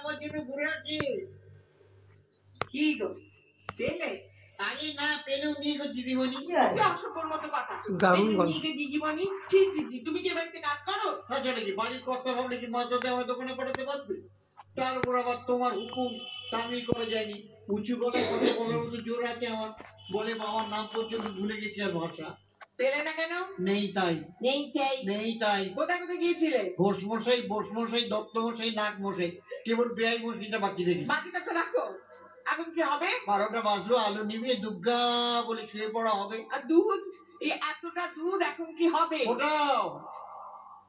আমার জন্য ঘুরে আসি। কি গো পেলে? আগে না পেলেও নিয়ে গো দিদিমণি। অসভ্যর মতো কথা। দারুণ গল্প। নিয়ে গিয়ে দিদিমণি, ছি ছি ছি, তুমি কি বাড়িতে কাজ করো? আচ্ছা নাকি বাড়ির কর্তা ভাবলে কি মাত্রাতে আমার দোকানে পাঠাতে পারবে? তার উপর আবার তোমার হুকুম আমি করে যায়নি। উঁচু গলায় কথা বলার মতো জোর আছে আমার। বলে বাবার নাম পর্যন্ত ভুলে গেছি আর ভাষা পেলে না কেন? নেই তাই। নেই তাই? নেই তাই। কোথায় কোথায় গিয়েছিলে? ঘোষ মশাই দত্ত মশাই নাগ মশাই, কেবল বেআই মশাইটা বাকি রেখে। বাকিটা তো রাখো। এখন কি হবে? 12টা বাজলো, আলো নিভিয়ে দুগ্গা বলে শুয়ে পড়া হবে। আর দুধ, এই এতটা দুধ এখন কি হবে? ওটাও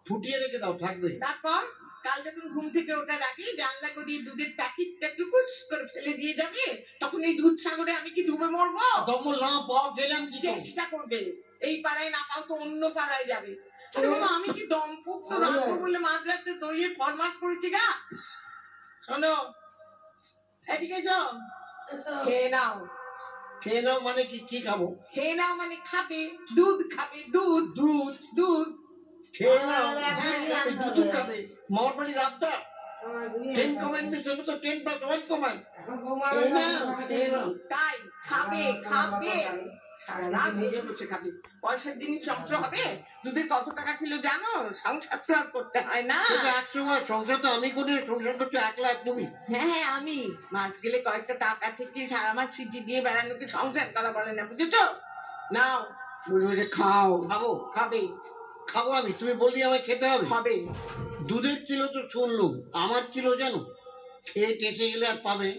ফুটিয়ে রেখে দাও, থাকবে। তারপর কাল যখন ঘুম থেকে ওঠার আগে জানলা গড়িয়ে দুধের প্যাকেটটা টুকুস করে ফেলে দিয়ে যাবে, তখন এই দুধ সাগরে আমি কি ডুবে মরবো? দমলাম পাও গেলাম কি? চেষ্টা করবে, এই পাড়ায় না পাও তো অন্য পাড়ায় যাবে। আরে বাবা, আমি কি দম্পত্য রাখবো বলে মাঝরাতে দলিয়ে ফরমাস করেছি গা? শোনো, এদিকে এসো, খেয়ে নাও। খেয়ে নাও মানে কি? কি খাবো? খেয়ে নাও মানে খাবে, দুধ খাবে, দুধ দুধ দুধ খেয়ে নাও। দুধ খাবে? মামার বাড়ি রাতটা 10 কমান্ডমেন্টস হবে তো 10 + 1 কমান্ড। তাই খাবে খাবে, সারা মেজে বসে খাবে। পয়সার জিনিস নষ্ট হবে? দুধের কত টাকা কিলো জানো? সংসার তো আর করতে হয় না। একসময় সংসার তো আমি করি, সংসার করছো 1 লাখ তুমি। হ্যাঁ আমি মাছ গেলে কয়েকটা টাকা থেকে সারা মাছ সিটি দিয়ে বেড়ানোকে সংসার করা বলে না, বুঝেছো? নাও বসে বসে খাও। খাবো? খাবে খাবো আমি? তুমি বললি আমায় খেতে হবে? খাবে। দুধের কিলো তো শুনলুম, আমার কিলো জানো? খেয়ে টেসে গেলে আর পাবে?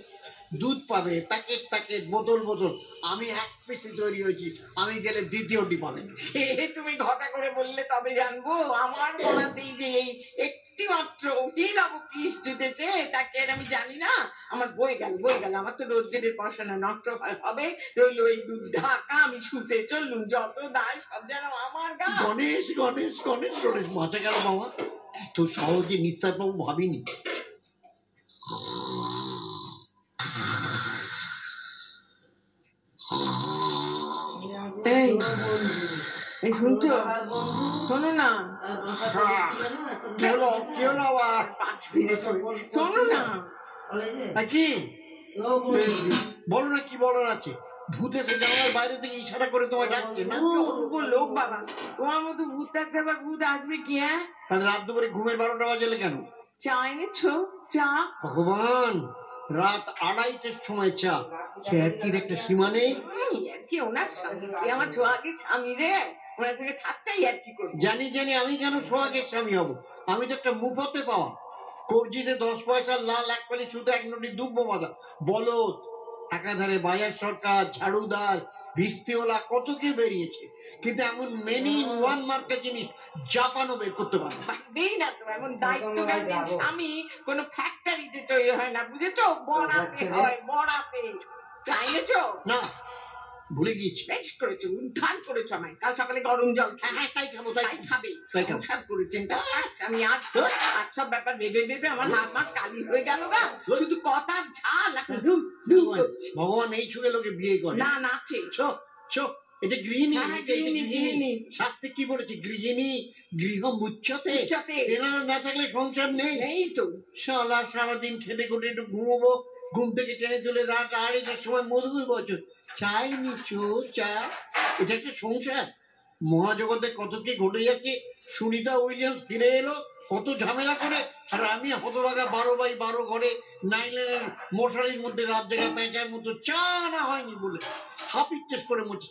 দুধ পাবে প্যাকেট প্যাকেট, বোতল বোতল। আমি 1 পিসে তৈরি হয়েছি, আমি গেলে দ্বিতীয়টি পাবে। সে তুমি ঘটা করে বললে তবে জানবো। আমার বলাতেই যে এই একটি মাত্র অভিনব পিস জুটেছে, তাকে আর আমি জানি না। আমার বয়ে গেল আমার তো রোজগারের পড়াশোনা নষ্ট হবে। রইল এই দুধ ঢাকা, আমি শুতে চললুম, যত দায় সব যেন আমার গা। গণেশ গণেশ গণেশ গণেশ, মাথা গেল বাবা। এত সহজে নিস্তার পাবো ভাবিনি। এই এই শুনছো? শোনো না, কি হলো আবার? শোনো না। কি বলো না, কি বলার আছে? ভূত এসে জানালার বাইরে থেকে ইশারা করে তোমায় ডাকছে না? লোক বাবা, তোমার মতো ভূত থাকতে আবার ভূত আসবে কি? হ্যাঁ, তাহলে রাত দুপুরে ঘুমের 12টা বাজলে কেন? চা এনেছো? চা? ভগবান, রাত 2:30টার সময় চা? কি একটা সীমা নেই? কি ওনার স্বামী, আমার ছোয়াগের স্বামী রে, ওনার সঙ্গে ঠাট্টাই আর কি করবো? জানি আমি কেন সোহাগের স্বামী হব? আমি তো একটা মুফতে পাওয়া। কবজিতে 10 পয়সার লাল 1 পালি শুধু 1 নোটি দুব্ব বাঁধা বলদ। একাধারে বাজার সরকার, ঝাড়ুদার, ভিস্তিওয়ালা কত কে বেরিয়েছে, কিন্তু এমন মেনি ইন ওয়ান মার্কা জিনিস জাপানও বের করতে পারে পারবেই না তো। এমন দায়িত্ববান স্বামী কোনো ফ্যাক্টরিতে তৈরি হয় না, বুঝেছো? বড়াতে হয়, বড়াতে। চাইছো না? ভুলে গিয়েছি। বেশ করেছো, উদ্ধার করেছো আমায়। কাল সকালে গরম জল হ্যাঁ তাই খাবো, তাই খাবে। উদ্ধার করেছেন আমি। আজ সব ব্যাপার ভেবে ভেবে আমার হাত মাস কালি হয়ে গেল গা। শুধু কথার ঝাল এখন ভগবান এই যুগে লোকে বিয়ে করে না, নাচে। এটা গৃহিণী। গৃহিণী শাস্তি কি বলেছে? গৃহিণী গৃহ মুচ্ছতে। এরা না থাকলে সংসার নেই। এই তো শালা সারাদিন খেটে খুটে একটু ঘুমবো, ঘুম থেকে টেনে চলে রাত 2:30টার সময় মধুর বছর চাই নিচু চা। এটা একটা সংসার? মহাজগতে কত কি ঘটে যাচ্ছে। সুনিতা উইলিয়ামস ফিরে এলো কত ঝামেলা করে, আর আমি হতভাগা 12x12 ঘরে 9 লেনের মশারির মধ্যে রাত জায়গা পেঁচার মতো চা না হয়নি বলে হাপিক চেস করে মরছি।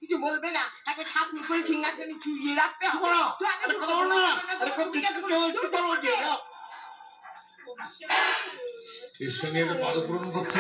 কিছু বলবে না, একবার ঠাকুর করে সিংহাসনে চুইয়ে রাখতে হবে। শিষ্য নিয়ে তো পাদপূরণ করতে